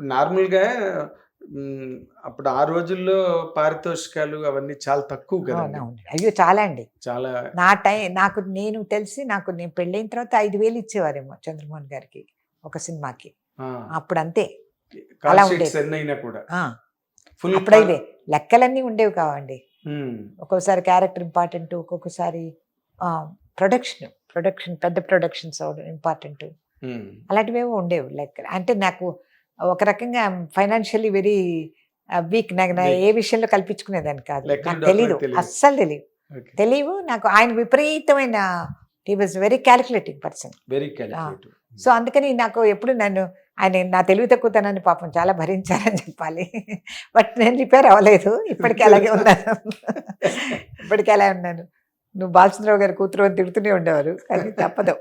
ఇప్పుడు నార్మల్‌గా హ్మ్. అప్పుడు ఆ రోజుల్లో పారితోషికాలు అవన్నీ చాలా తక్కువ కదండీ! అవునవును. అయ్యో! చాలా అండి. చాలా నేను తెలిసి నేను పెళ్ళైన తర్వాత 5,000 ఇచ్చేవారేమో చంద్రమోహన్ గారికి ఒక సినిమాకి. ఆ! అప్పుడంతే. కాల్ అలా షీట్స్ ఉండేది. ఎన్నైనా కూడా. ఆ! ఫుల్ కాల్ అప్పుడైతే లెక్కలన్నీ ఉండేవి కావండి. హ్మ్. ఒక్కోసారి క్యారెక్టర్ ఇంపార్టెంటు. ఒక్కొక్కసారి ప్రొడక్షన్ పెద్ద ప్రొడక్షన్స్ అవ్వడం ఇంపార్టెంటు. హ్మ్. అలాంటివేవో ఉండేవి లెక్కలు. అంటే నాకు ఒక రకంగా ఫైనాన్షియల్లీ వెరీ వీక్. నాకు ఏ వీక్. విషయంలో కల్పించుకునేదాన్ని కాదు. లెక్కలు నాకు తెలీదు. డాక్యుమెంట్ తెలీదు. అస్సలు తెలీదు. ఓకే. తెలీవు. నాకు ఆయన విపరీతమైన he was very calculating person. Very ah! Calculative. So, అందుకని నాకు ఎప్పుడు ఆయన నా తెలివి తక్కువతనాన్ని పాపం చాలా భరించారని చెప్పాలి. బట్ నేను రిపేర్ అవ్వలేదు. ఇప్పటికి అలాగే ఉన్నాను. ఇప్పటికి అలాగే ఉన్నాను. "నువ్వు బాలచంద్రరావు గారి కూతురు" అని తిడుతూనే ఉండేవారు. కానీ తప్పదు.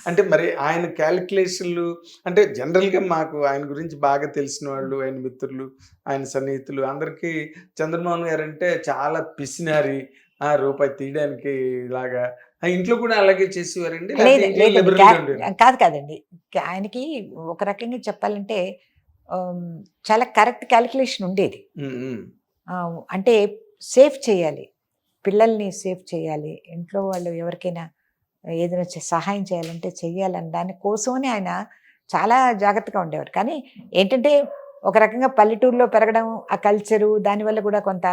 అంటే మరి ఆయన కాలిక్యులేషన్‌లు అంటే జనరల్‌గా మాకు ఆయన గురించి బాగా తెలిసిన వాళ్ళు, ఆయన మిత్రులు, ఆయన సన్నిహితులు అందరికీ చంద్రమోహన్ గారంటే చాలా పిసినారి. రూపాయి తీయడానికి ఇలాగా ఇంట్లో కూడా అలాగే చేసేవారండి? లేకపోతే ఇంట్లో లేదండి. లిబరల్‌గా ఉండేవారా? కాదండి. ఆయనకి ఒక రకంగా చెప్పాలంటే ఆహ్, చాలా కరెక్ట్ కాలిక్యులేషన్ ఉండేది. హ్మ్. హ్మ్. అంటే సేవ్ చేయాలి. పిల్లల్ని సేవ్ చేయాలి. ఇంట్లో వాళ్ళు ఎవరికైనా ఏదైనా సహాయం చేయాలంటే చెయ్యాలని దాని కోసమని ఆయన చాలా జాగ్రత్తగా ఉండేవారు. కానీ ఏంటంటే ఒక రకంగా పల్లెటూరులో పెరగడం, ఆ కల్చరు దానివల్ల కూడా కొంత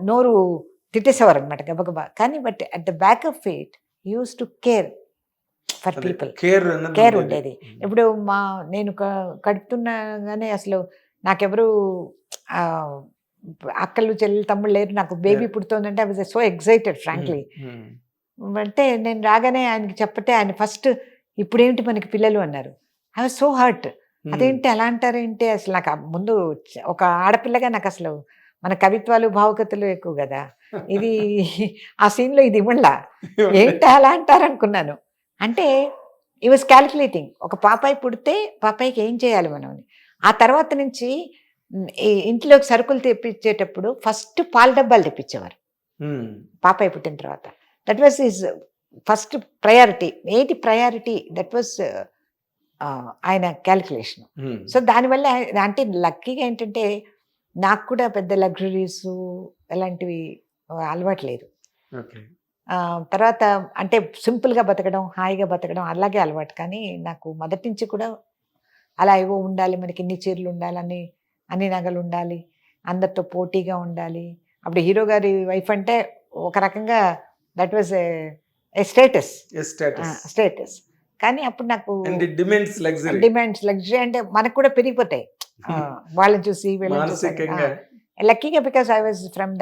నోరు తిట్టేసేవారనమాట గబగబా. కానీ but at the back of it he used to care for అదే పీపుల్. కేర్ అన్నది కేర్ ఉండేది. ఉండేది. హ్మ్. ఇప్పుడు నేను కడుపుతుండగానే అసలు నాకెవరు ఆహ్, అక్కలు, చెల్లెలు, తమ్ముళ్ళు లేరు. నాకు బేబీ లేదు. పుడుతోందంటే ఐ వాస్ సో ఎక్సైటెడ్ హ్మ్. ఫ్రాంక్లీ. హ్మ్. అంటే నేను రాగానే ఆయనకి చెప్పతే ఆయన ఫస్ట్ "ఇప్పుడేంటి మనకి పిల్లలు" అన్నారు. I was so hurt. హ్మ్. అదేంటి అలా అంటారేంటి? అసలు నాకు ముందు ఒక ఆడపిల్లగా నాకసలు మన కవిత్వాలు, భావుకతలు ఎక్కువ గదా! ఇది ఆ సీన్‌లో ఇది ఇవ్వడంలా. ఏంటి అలా అంటారనుకున్నాను. అంటే హి వాస్ కాలిక్యులేటింగ్. ఒక పాపాయి పుడితే పాపాయికి ఏం చేయాలి మనం అని. ఆ తర్వాత నుంచి ఈ ఇంట్లోకి సరుకులు తెప్పించేటప్పుడు ఫస్ట్ పాల డబ్బాలు తెప్పించేవారు. హ్మ్. పాపాయి పుట్టిన తర్వాత. That was his first priority. ఏంటి ప్రయారిటీ? దట్ వాస్ ఆయన కాలిక్యులేషన్. హ్మ్. సో, దానివల్ల అంటే లక్కీగా ఏంటంటే, నాకు కూడా పెద్ద లగ్జరీసు ఎలాంటివి అలవాటు లేదు. ఓకే. తర్వాత అంటే సింపుల్‌గా బతకడం, హాయిగా బతకడం అలాగే అలవాటు. కానీ నాకు మొదటి నుంచి కూడా అలా ఏవో ఉండాలి, మనకి ఇన్ని చీరలుండాలి, అన్ని నగలుండాలి, అందరితో పోటీగా ఉండాలి. అప్పుడు హీరో గారి వైఫ్ అంటే ఒక రకంగా that was a status. Yes status. Status. కానీ అప్పుడు నాకు and it demands luxury. Luxury అంటే మనకు కూడా పెరిగిపోతాయి. వాళ్ళని చూసి, వీళ్ళని చూసి మానసికంగా లక్కీగా because I was from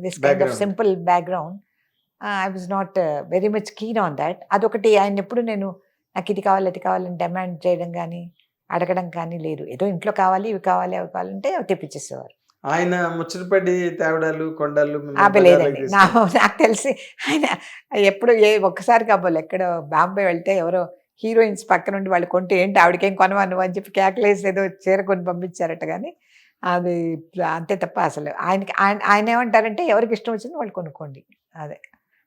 this kind of background. Simple background. I was not very much keen on that. అదొకటి ఆయనెప్పుడు నేను నాకిది కావాలి, అది కావాలని డిమాండ్ చేయడం గానీ, అడగడం కానీ లేదు. ఏదో ఇంట్లో కావాలి, ఇవి కావాలి, అవి కావాలంటే అవి తెప్పించేసేవారు. ఆయన ముచ్చటపడి తేవడాలు, కొండాలు మిమ్మల్ని అబ్బే! బజార్‌లోకి లేదండి. తీసుకెళ్ళడం. నాకు తెలిసి ఆయన ఎప్పుడు ఒక్కసారి కాబోలు ఎక్కడో బాంబే వెళ్తే ఎవరో హీరోయిన్స్ పక్కనుండి వాళ్ళు కొంటే, "ఏంటి ఆవిడకేం కొనవా నువ్వు" అని చెప్పి కేకలేసి ఏదో చీర కొని పంపించారట గానీ, అది అంతే తప్ప అసలు ఆయనేమంటారంటే, "ఎవరికిష్టం వచ్చింది వాళ్ళు కొనుక్కోండి." అదే.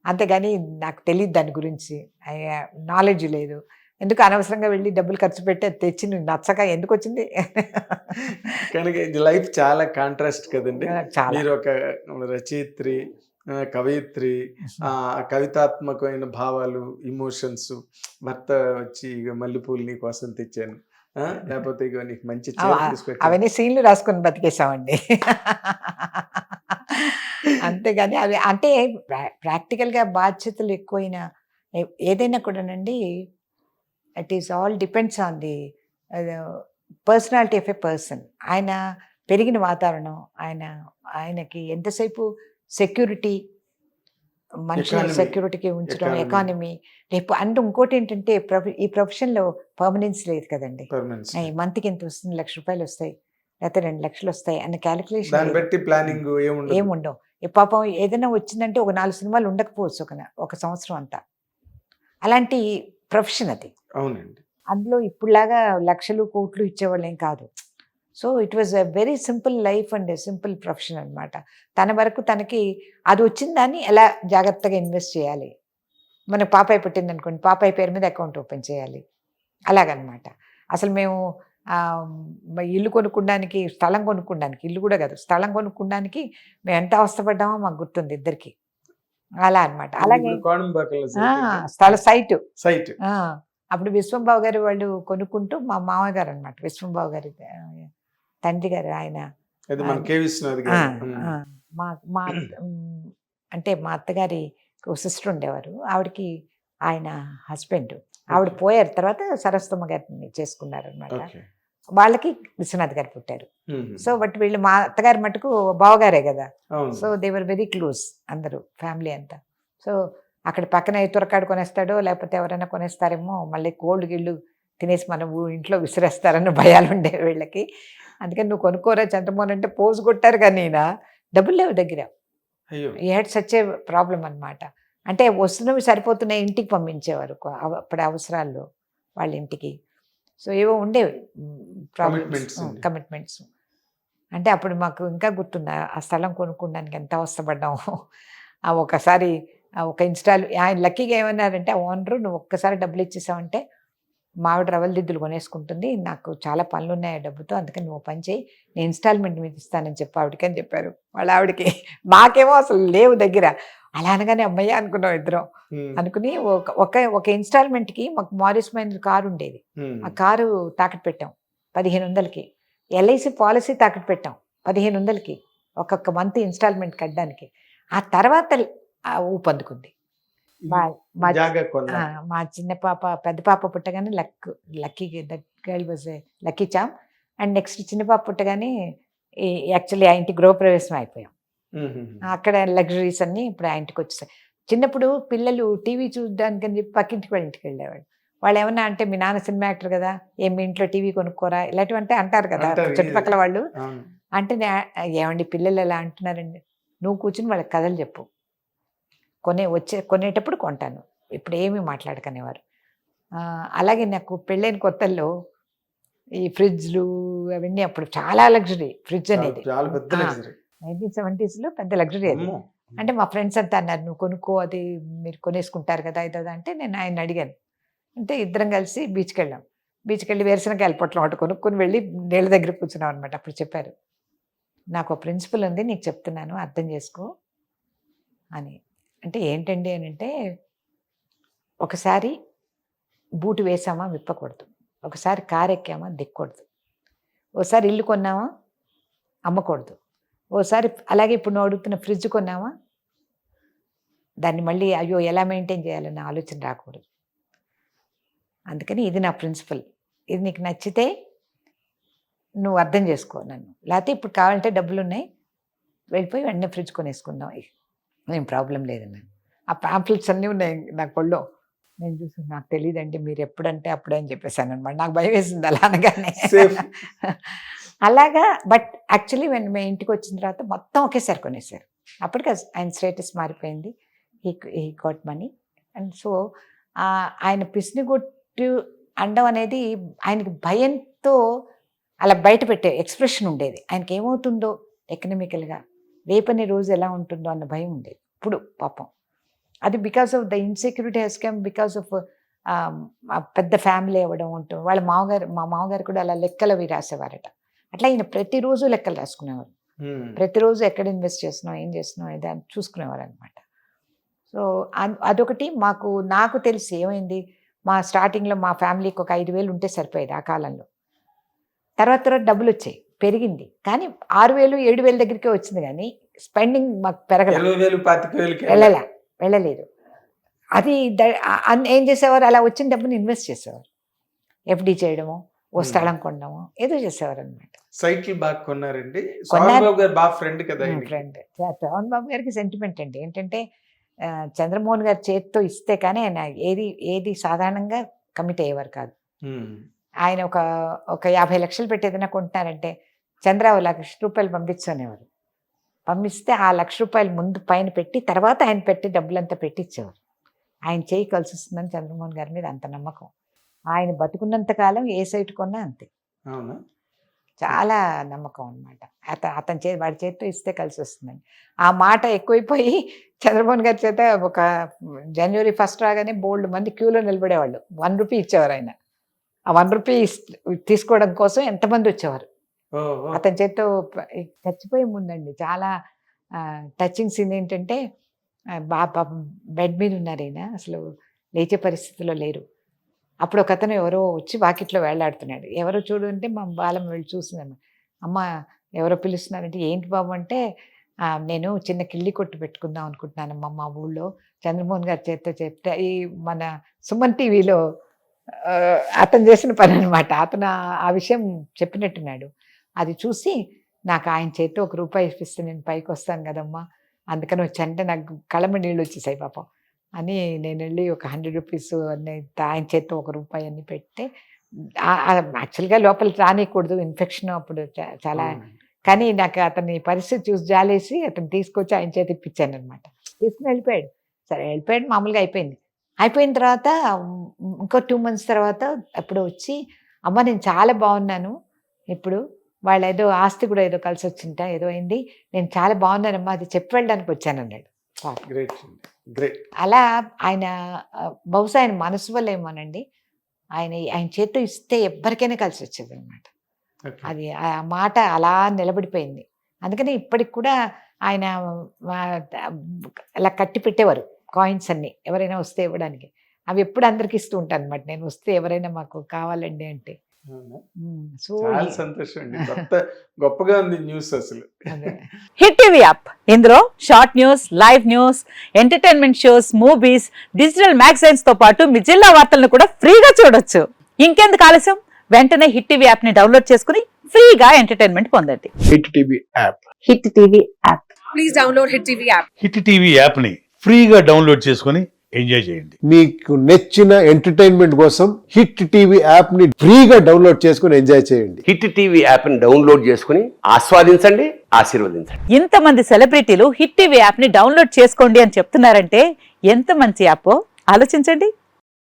అంతేగాని నాకు తెలీదు దాని గురించి. నాలెడ్జ్ లేదు. ఎందుకు అనవసరంగా వెళ్లి డబ్బులు ఖర్చు పెట్టి అది తెచ్చి నీకు నచ్చక ఎందుకొచ్చింది? కనుక ఇది లైఫ్ చాలా కాంట్రాస్ట్ కదండీ! చాలా. మీరొక రచయిత్రి, కవయిత్రి, కవితాత్మకమైన భావాలు, ఎమోషన్స్ భర్త వచ్చి ఇగ మల్లెపూలు నీ కోసం తెచ్చాను. లేపోతే ఇగో నీకు మంచి అవ చీర తీసుకొచ్చాను. అవన్నీ సీన్‌లు రాసుకొని బతికేసామండి. అంతేగాని అవి అంటే ప్రాక్టికల్‌గా బాధ్యతలు ఎక్కువైన ఏదైనా కూడానండి it is all depends on the personality of a person. ఆయన పెరిగిన వాతావరణం, ఆయనకి ఎంతసేపు సెక్యూరిటీ, మనుషుల్ని ఎకానమీ, సెక్యూరిటీకి ఉంచడం, ఎకానమీ, ఎకానమీ రేపు అంటే ఇంకోటేంటంటే ఈ ప్రొఫెషన్‌లో పర్మనెన్స్ లేదు కదండీ. పర్మనెన్స్ ఈ మంత్‌కి ఇంత వస్తుంది, రూ. 1,00,000 వస్తాయి. లేకపోతే 2,00,000 వస్తాయి అన్న కాలిక్యులేషన్ దాన్ని లేదు. బట్టి ప్లానింగు ఏముండదు. ఏముండవు. పాపం ఏదైనా వచ్చిందంటే ఒక 4 సినిమాలు ఉండకపోవచ్చు ఒక సంవత్సరం అంతా. అలాంటి ప్రొఫెషన్ అది. అవునండి. అందులో ఇప్పుడులాగా లక్షలు, కోట్లు ఇచ్చేవాళ్ళేం కాదు. So, it was a very simple life and simple profession అనమాట. తన వరకు తనకి అది వచ్చిన దాన్ని ఎలా జాగ్రత్తగా ఇన్వెస్ట్ చేయాలి. మన పాపాయి పుట్టిందనుకోండి, పాపాయి పేరు మీద అకౌంట్ ఓపెన్ చేయాలి. అలాగనమాట. అసలు మేము ఇల్లు కొనుక్కోడానికి, స్థలం కొనుక్కోడానికి, ఇల్లు కూడా కాదు, స్థలం కొనుక్కోడానికి మేము ఎంత అవస్థపడ్డామో మాకు గుర్తుంది ఇద్దరికి. అలా అనమాట. అలాగే కోడంబేకల్లో సైటు. సైట్. అప్పుడు విశ్వంబాబు గారు వాళ్ళు కొనుక్కుంటూ, మా మామగారు అనమాట, విశ్వంబాబు గారి తండ్రి గారు, ఆయన అది మన కె. విశ్వనాథ్ ఆ, గారు. ఆ, మా మా అంటే మా అత్తగారి సిస్టర్ ఉండేవారు, ఆవిడకి ఆయన హస్బెండ్, ఆవిడ పోయారు, తర్వాత సరస్వతమ్మ గారిని చేసుకున్నారు అనమాట. ఓకే. వాళ్ళకి విశ్వనాథ్ గారు పుట్టారు. ఉమ్. సో బట్ వీళ్ళు మా అత్తగారి మటుకు బావగారే కదా. అవును. So they were very close అందరూ, ఫ్యామిలీ అంతా. సో అక్కడ పక్కన తురకాడు కొనేస్తాడో లేకపోతే ఎవరైనా కొనేస్తారేమో, మళ్ళీ కోళ్ళు గిళ్ళు తినేసి మనం ఇంట్లో విసిరేస్తారన్న భయాలు ఉండేవి వీళ్ళకి. అందుకని నువ్వు కొనుక్కోరా చంద్రమోహన్ అంటే పోజు కొట్టారు, కానీ ఈయన డబ్బులు లేవు దగ్గర. అయ్యో. ఈ హ్యాడ్ సచ్ ఏ ప్రాబ్లం అనమాట. అంటే వస్తున్నవి సరిపోతున్నాయి, ఇంటికి పంపించేవారు అప్పుడు అవసరాల్లో వాళ్ళ ఇంటికి. సో ఏవో ఉండేవి Commitments అండి. కమిట్మెంట్స్. అంటే అప్పుడు మాకు ఇంకా గుర్తుంది ఆ స్థలం కొనుక్కోడానికి ఎంత అవస్థపడ్డాము. ఒకసారి ఒక ఆయన లక్కీగా ఏమన్నారంటే, ఓనరు నువ్వు ఒక్కసారి డబ్బులు ఇచ్చేసావంటే మావిడ రవల దిద్దులు కొనేసుకుంటుంది, నాకు చాలా పనులు ఉన్నాయి ఆ డబ్బుతో, అందుకని నువ్వు పని చేయి, నేను ఇన్స్టాల్మెంట్ మీద ఇస్తానని చెప్పి ఆవిడకని చెప్పారు. వాళ్ళ ఆవిడకి. మాకేమో అసలు లేవు దగ్గర. అలా అనగానే అమ్మయ్య అనుకున్నాం ఇద్దరం. అనుకుని ఒక ఇన్స్టాల్మెంట్కి మాకు మారిస్ మైనర్ కారు ఉండేది, ఆ కారు తాకట్టు పెట్టాం 1500కి. ఎల్ఐసి పాలసీ తాకట్టు పెట్టాం 1500కి, ఒక్కొక్క మంత్ ఇన్స్టాల్మెంట్ కట్టడానికి. ఆ తర్వాత ఊపందుకుంది. మా జాగా కొన్నా. మా చిన్న పాప, పెద్ద పాప పుట్టగానే lucky girl was lucky charm. And next చిన్న పాప పుట్టగానే యాక్చువల్లీ ఆ ఇంటి గృహప్రవేశం అయిపోయాం. అక్కడ లగ్జరీస్ అన్నీ ఇప్పుడు ఆ ఇంటికి వచ్చేసాయి. చిన్నప్పుడు పిల్లలు టీవీ చూడడానికి అని చెప్పి పక్కింటికి వాళ్ళ ఇంటికి వెళ్ళేవాళ్ళు. వాళ్ళు ఏమన్నా అంటే, మీ నాన్న సినిమా యాక్టర్ కదా, మీ ఇంట్లో టీవీ కొనుక్కోరా, ఇలాంటివంటే అంటారు కదా చుట్టుపక్కల వాళ్ళు. అంటే ఏమండి పిల్లలు ఎలా అంటున్నారండి, నువ్వు కూర్చుని వాళ్ళకి కథలు చెప్పు, కొనేటప్పుడు కొంటాను, ఇప్పుడు ఏమీ మాట్లాడుకునేవారు. అలాగే నాకు పెళ్ళైన కొత్తల్లో ఈ ఫ్రిడ్జ్లు అవన్నీ అప్పుడు చాలా లగ్జరీ. ఫ్రిడ్జ్ అనేది 1970s పెద్ద లగ్జరీ అది. అంటే మా ఫ్రెండ్స్ అంతా అన్నారు, నువ్వు కొనుక్కో, అది మీరు కొనేసుకుంటారు కదా ఇదో అంటే, నేను ఆయన అడిగాను. అంటే ఇద్దరం కలిసి బీచ్కి వెళ్ళాం. బీచ్కి వెళ్ళి వేరుశనకాయల పొట్లం ఒకటి కొనుక్కొని వెళ్ళి నీళ్ళ దగ్గర కూర్చున్నాం అనమాట. అప్పుడు చెప్పారు, నాకు ఒక ప్రిన్సిపల్ ఉంది, నీకు చెప్తున్నాను అర్థం చేసుకో అని. అంటే ఏంటండి అని అంటే, ఒకసారి బూటు వేసామా విప్పకూడదు, ఒకసారి కారు ఎక్కామా దిక్కకూడదు, ఓసారి ఇల్లు కొన్నామా అమ్మకూడదు, ఓసారి అలాగే ఇప్పుడు నువ్వు అడుగుతున్న ఫ్రిడ్జ్ కొన్నామా దాన్ని మళ్ళీ అయ్యో ఎలా మెయింటైన్ చేయాలన్న ఆలోచన రాకూడదు. అందుకని ఇది నా ప్రిన్సిపల్, ఇది నీకు నచ్చితే నువ్వు అర్థం చేసుకో నన్ను, లేకపోతే ఇప్పుడు కావాలంటే డబ్బులు ఉన్నాయి వెళ్ళిపోయి వెంటనే ఫ్రిడ్జ్ కొనేసుకుందాం, ఏం ప్రాబ్లం లేదన్నాను. ఆ ప్యాంప్లెట్స్ అన్నీ ఉన్నాయి నాకు పళ్ళు. నేను చూసి, నాకు తెలియదండి మీరు ఎప్పుడంటే అప్పుడే అని చెప్పేసాను అనమాట. నాకు భయం వేసింది అలా అనగానే. అలాగా. బట్ యాక్చువల్లీ మేము ఇంటికి వచ్చిన తర్వాత మొత్తం ఒకేసారి కొనేసారు. అప్పటికి ఆయన స్టేటస్ మారిపోయింది, ఈ గాట్ మనీ. అండ్ సో ఆయన పిసినిగొట్టు అండం అనేది ఆయనకి భయంతో అలా బయట పెట్టే ఎక్స్ప్రెషన్ ఉండేది. ఆయనకి ఏమవుతుందో ఎకనామికల్గా, రేపనే రోజు ఎలా ఉంటుందో అన్న భయం ఉండేది ఇప్పుడు పాపం. అది బికాస్ ఆఫ్ ద ఇన్సెక్యూరిటీ హెస్ కమ్ బికాస్ ఆఫ్ పెద్ద ఫ్యామిలీ అవ్వడం ఉంటుంది. మా మామగారు కూడా అలా లెక్కలవి రాసేవారట. అట్లా ఈయన ప్రతిరోజు లెక్కలు రాసుకునేవారు, ప్రతిరోజు ఎక్కడ ఇన్వెస్ట్ చేస్తున్నాం, ఏం చేస్తున్నాం ఇది అని చూసుకునేవారు అనమాట. సో అదొకటి నాకు తెలిసి ఏమైంది, మా స్టార్టింగ్లో మా ఫ్యామిలీకి ఒక 5,000 ఉంటే సరిపోయేది ఆ కాలంలో. తర్వాత డబ్బులు వచ్చాయి, పెరిగింది, కానీ 6,000 7,000 దగ్గరికే వచ్చింది, కానీ స్పెండింగ్ మాకు వెళ్ళలేదు. అది ఏం చేసేవారు, అలా వచ్చిన డబ్బుని ఇన్వెస్ట్ చేసేవారు, ఎఫ్డి చేయడము, ఓ స్థలం కొనడము, ఏదో చేసేవారు అనమాట. సైకిల్ బాగా కొన్నారండి. ఫ్రెండ్ పవన్ బాబు గారికి సెంటిమెంట్ అండి. ఏంటంటే చంద్రమోహన్ గారి చేతితో ఇస్తే కానీ ఆయన ఏది సాధారణంగా కమిట్ అయ్యేవారు కాదు. ఆయన ఒక 50 లక్షలు పెట్టి ఏదైనా కొంటున్నారంటే, చంద్ర ₹1,00,000 పంపించనేవారు. పంపిస్తే ఆ ₹1,00,000 ముందు పైన పెట్టి తర్వాత ఆయన పెట్టి డబ్బులంతా పెట్టించేవారు. ఆయన చేయి కలిసి వస్తుందని చంద్రమోహన్ గారి మీద అంత నమ్మకం. ఆయన బతుకున్నంత కాలం ఏ సైట్ కొన్నా అంతే, చాలా నమ్మకం అనమాట. వాడి చేతితో ఇస్తే కలిసి వస్తుందని. ఆ మాట ఎక్కువైపోయి చంద్రమోహన్ గారి చేత ఒక జనవరి 1 రాగానే బోల్డ్ మంది క్యూలో నిలబడేవాళ్ళు, ₹1 ఇచ్చేవారు ఆయన. ఆ ₹1 తీసుకోవడం కోసం ఎంతమంది వచ్చేవారు. ఓహో! అతని చేత్తో చచ్చిపోయే ముందండి చాలా టచింగ్ సీన్ ఏంటంటే పాపం బెడ్ మీద ఉన్నారు ఈయన. అసలు లేచే పరిస్థితిలో లేరు. అప్పుడు ఒకతను ఎవరో వచ్చి వాకిట్లో వేలాడుతున్నాడు. ఎవరో చూడు అంటే మా బాలమ్మ వెళ్ళి చూసిందన్నమాట. అమ్మ ఎవరో పిలుస్తున్నారంటే, ఏంటి బాబు అంటే, నేను చిన్న కిళ్ళి కొట్టు పెట్టుకుందాం అనుకుంటున్నానమ్మా మా ఊళ్ళో. చంద్రమోహన్ గారి చేత్తో చెప్తే ఈ మన సుమన్ టీవీలో అతను చేసిన పననమాట. అతను ఆ విషయం చెప్పినట్టున్నాడు. అది చూసి నాకు ఆయన చేత్తో ₹1 ఇప్పిస్తే నేను పైకొస్తాను కదమ్మా! అందుకని వచ్చానంటే నాకు కళ్ళమ్మట నీళ్ళొచ్చేసాయి పాపం. అని నేనెళ్ళి ఒక ₹100 అన్నీ ఆయన చేత్తో ₹1 అన్నీ పెడితే యాక్చువల్‌గా లోపలికి రానీయకూడదు ఇన్ఫెక్షన్ అప్పుడు చాలా. అవునండి. కానీ నాకు అతని పరిస్థితి చూసి జాలేసి అతన్ని తీసుకొచ్చి ఆయన చేత ఇప్పించాననమాట. తీసుకొని వెళ్ళిపోయాడు. సరే వెళ్ళిపోయాడు, మామూలుగా అయిపోయింది. అయిపోయిన తర్వాత ఇంకో 2 మంత్స్ తర్వాత ఎప్పుడో వచ్చి, అమ్మ నేను చాలా బాగున్నాను ఇప్పుడు. వాళ్ళేదో ఆస్తి కూడా ఏదో కలిసొచ్చింట, ఏదో అయింది. నేను చాలా బాగున్నానమ్మా, అది చెప్పి వెళ్ళడానికి వచ్చానన్నాడు. గ్రేట్ అండి. గ్రేట్. అలా ఆయన బహుశా ఆయన మనసు వల్లేమోనండి. ఆయన చేత్తో ఇస్తే ఎవ్వరికైనా కలిసొచ్చేదనమాట. ఓకే. అది ఆ మాట అలా నిలబడిపోయింది. అందుకని ఇప్పటికి కూడా ఆయన అలా కట్టి పెట్టేవారు కాయిన్స్ అన్నీ ఎవరైనా వస్తే ఇవ్వడానికి. అవి ఎప్పుడు అందరికి ఇస్తూ ఉంటానన్నమాట. నేను వస్తే ఎవరైనా మాకు కావాలండి అంటే. అవునా? సో చాలా సంతోషం అండి. గొప్పగా ఉంది న్యూస్ అసలు. అదే. హిట్ టీవీ యాప్ ఇందులో short news, live news, entertainment shows, movies, digital magazines తో పాటు మీ జిల్లా వార్తలను కూడా ఫ్రీగా చూడొచ్చు. ఇంకెందుకు ఆలస్యం, వెంటనే హిట్ టీవీ యాప్ ని డౌన్లోడ్ చేసుకుని ఫ్రీగా ఎంటర్టైన్మెంట్ పొందండి. Hit TV app. Hit TV app. Please download Hit TV app. Hit TV యాప్ని ఫ్రీగా డౌన్లోడ్ చేసుకొని ఎంజాయ్ చేయండి. మీకు నచ్చిన ఎంటర్టైన్మెంట్ కోసం హిట్ టీవీ యాప్ ని ఫ్రీగా డౌన్లోడ్ చేసుకుని ఎంజాయ్ చేయండి. హిట్ టీవీ యాప్ని డౌన్లోడ్ చేసుకుని ఆస్వాదించండి, ఆశీర్వదించండి. ఇంతమంది సెలబ్రిటీలు హిట్ టీవీ యాప్ ని డౌన్లోడ్ చేసుకోండి అని చెప్తున్నారంటే ఎంత మంచి యాప్ ఆలోచించండి.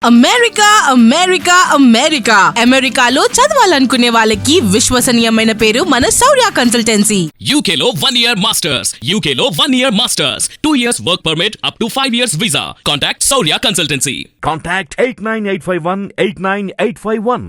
అమెరికా అమెరికా అమెరికా అమెరికాలో చదవాలనుకునే వాళ్ళకి విశ్వసనీయమైన పేరు మన శౌర్య consultancy. UK Law 1 Year Masters. UK Law 1 Year Masters. 2 years work permit up to 5 years visa. Contact Saurya Consultancy. Contact 89851 89851.